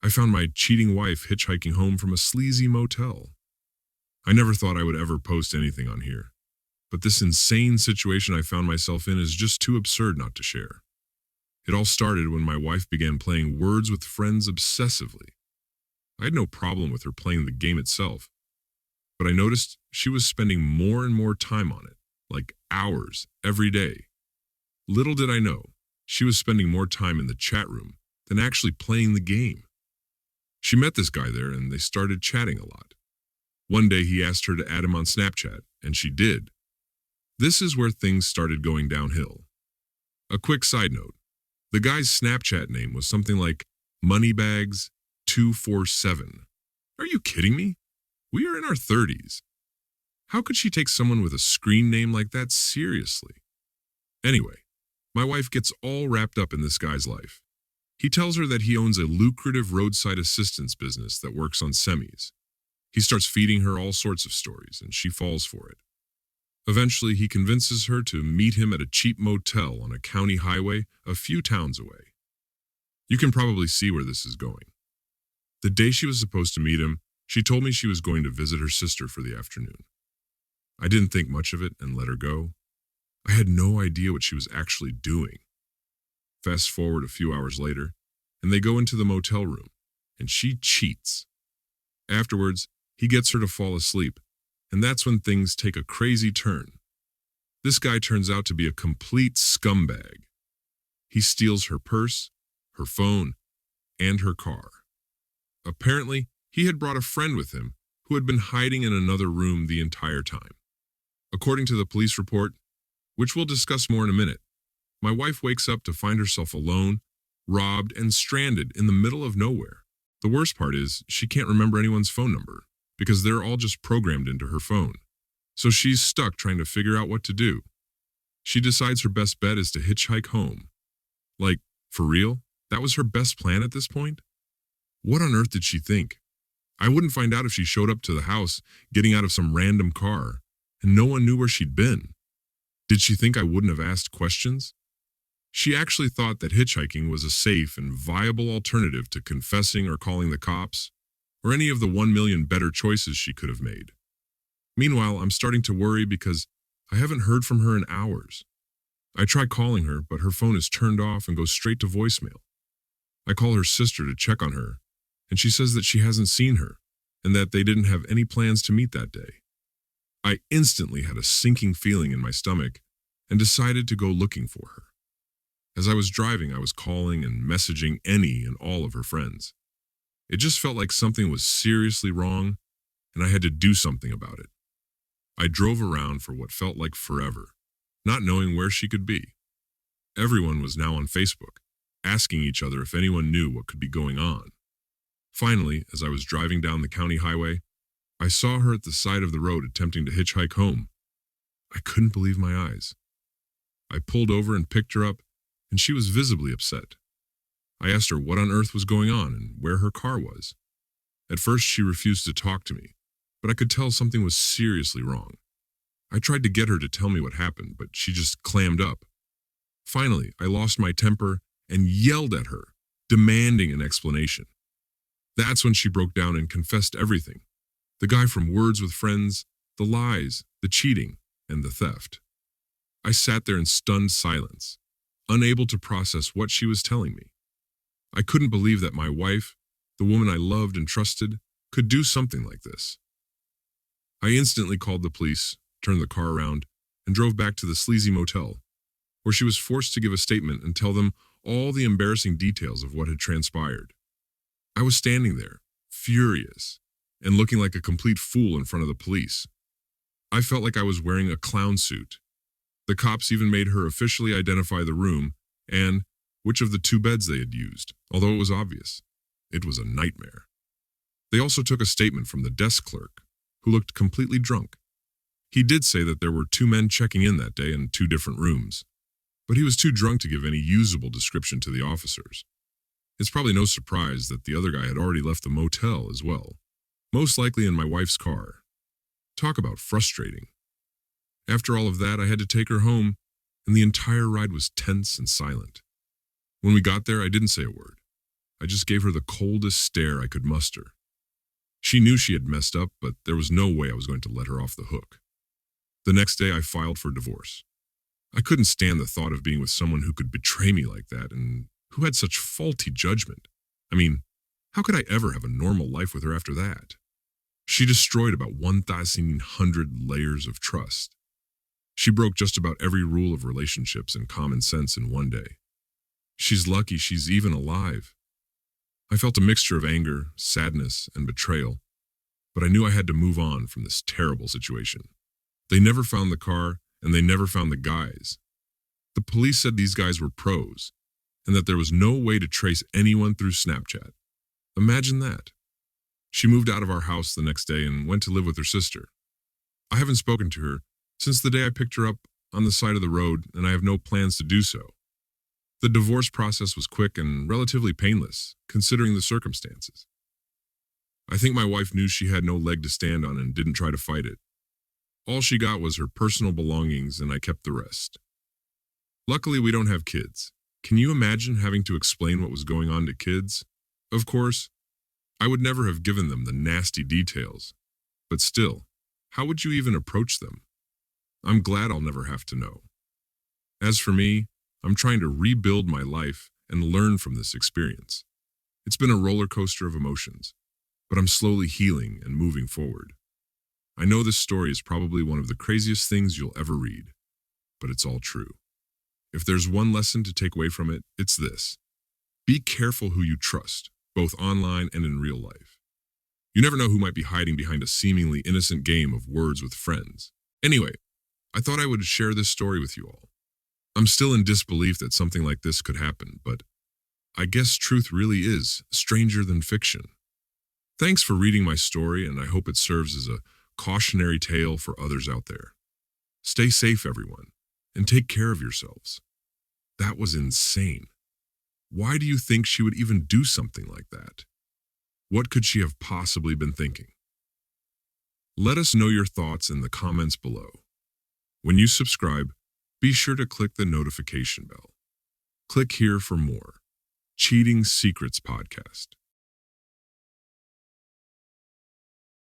I found my cheating wife hitchhiking home from a sleazy motel. I never thought I would ever post anything on here, but this insane situation I found myself in is just too absurd not to share. It all started when my wife began playing Words with Friends obsessively. I had no problem with her playing the game itself, but I noticed she was spending more and more time on it, like hours every day. Little did I know, she was spending more time in the chat room than actually playing the game. She met this guy there and they started chatting a lot. One day he asked her to add him on Snapchat, and she did. This is where things started going downhill. A quick side note, the guy's Snapchat name was something like Moneybags247. Are you kidding me? We are in our 30s. How could she take someone with a screen name like that seriously? Anyway, my wife gets all wrapped up in this guy's life. He tells her that he owns a lucrative roadside assistance business that works on semis. He starts feeding her all sorts of stories, and she falls for it. Eventually, he convinces her to meet him at a cheap motel on a county highway a few towns away. You can probably see where this is going. The day she was supposed to meet him, she told me she was going to visit her sister for the afternoon. I didn't think much of it and let her go. I had no idea what she was actually doing. Fast forward a few hours later, and they go into the motel room, and she cheats. Afterwards, he gets her to fall asleep, and that's when things take a crazy turn. This guy turns out to be a complete scumbag. He steals her purse, her phone, and her car. Apparently, he had brought a friend with him who had been hiding in another room the entire time. According to the police report, which we'll discuss more in a minute, my wife wakes up to find herself alone, robbed, and stranded in the middle of nowhere. The worst part is she can't remember anyone's phone number because they're all just programmed into her phone. So she's stuck trying to figure out what to do. She decides her best bet is to hitchhike home. Like, for real? That was her best plan at this point? What on earth did she think? I wouldn't find out if she showed up to the house getting out of some random car and no one knew where she'd been. Did she think I wouldn't have asked questions? She actually thought that hitchhiking was a safe and viable alternative to confessing or calling the cops, or any of the 1 million better choices she could have made. Meanwhile, I'm starting to worry because I haven't heard from her in hours. I try calling her, but her phone is turned off and goes straight to voicemail. I call her sister to check on her, and she says that she hasn't seen her, and that they didn't have any plans to meet that day. I instantly had a sinking feeling in my stomach and decided to go looking for her. As I was driving, I was calling and messaging any and all of her friends. It just felt like something was seriously wrong, and I had to do something about it. I drove around for what felt like forever, not knowing where she could be. Everyone was now on Facebook, asking each other if anyone knew what could be going on. Finally, as I was driving down the county highway, I saw her at the side of the road attempting to hitchhike home. I couldn't believe my eyes. I pulled over and picked her up, and she was visibly upset. I asked her what on earth was going on and where her car was. At first, she refused to talk to me, but I could tell something was seriously wrong. I tried to get her to tell me what happened, but she just clammed up. Finally, I lost my temper and yelled at her, demanding an explanation. That's when she broke down and confessed everything. The guy from Words with Friends, the lies, the cheating, and the theft. I sat there in stunned silence, unable to process what she was telling me. I couldn't believe that my wife, the woman I loved and trusted, could do something like this. I instantly called the police, turned the car around, and drove back to the Sleazy Motel, where she was forced to give a statement and tell them all the embarrassing details of what had transpired. I was standing there, furious, and looking like a complete fool in front of the police. I felt like I was wearing a clown suit. The cops even made her officially identify the room and which of the 2 beds they had used, although it was obvious. It was a nightmare. They also took a statement from the desk clerk, who looked completely drunk. He did say that there were 2 men checking in that day in 2 different rooms, but he was too drunk to give any usable description to the officers. It's probably no surprise that the other guy had already left the motel as well, most likely in my wife's car. Talk about frustrating. After all of that, I had to take her home, and the entire ride was tense and silent. When we got there, I didn't say a word. I just gave her the coldest stare I could muster. She knew she had messed up, but there was no way I was going to let her off the hook. The next day, I filed for divorce. I couldn't stand the thought of being with someone who could betray me like that and who had such faulty judgment. I mean, how could I ever have a normal life with her after that? She destroyed about 1,100 layers of trust. She broke just about every rule of relationships and common sense in one day. She's lucky she's even alive. I felt a mixture of anger, sadness, and betrayal, but I knew I had to move on from this terrible situation. They never found the car, and they never found the guys. The police said these guys were pros, and that there was no way to trace anyone through Snapchat. Imagine that. She moved out of our house the next day and went to live with her sister. I haven't spoken to her since the day I picked her up on the side of the road, and I have no plans to do so. The divorce process was quick and relatively painless, considering the circumstances. I think my wife knew she had no leg to stand on and didn't try to fight it. All she got was her personal belongings, and I kept the rest. Luckily, we don't have kids. Can you imagine having to explain what was going on to kids? Of course, I would never have given them the nasty details. But still, how would you even approach them? I'm glad I'll never have to know. As for me, I'm trying to rebuild my life and learn from this experience. It's been a roller coaster of emotions, but I'm slowly healing and moving forward. I know this story is probably one of the craziest things you'll ever read, but it's all true. If there's one lesson to take away from it, it's this. Be careful who you trust, both online and in real life. You never know who might be hiding behind a seemingly innocent game of words with friends. Anyway, I thought I would share this story with you all. I'm still in disbelief that something like this could happen, but I guess truth really is stranger than fiction. Thanks for reading my story, and I hope it serves as a cautionary tale for others out there. Stay safe, everyone, and take care of yourselves. That was insane. Why do you think she would even do something like that? What could she have possibly been thinking? Let us know your thoughts in the comments below. When you subscribe, be sure to click the notification bell. Click here for more Cheating Secrets podcast.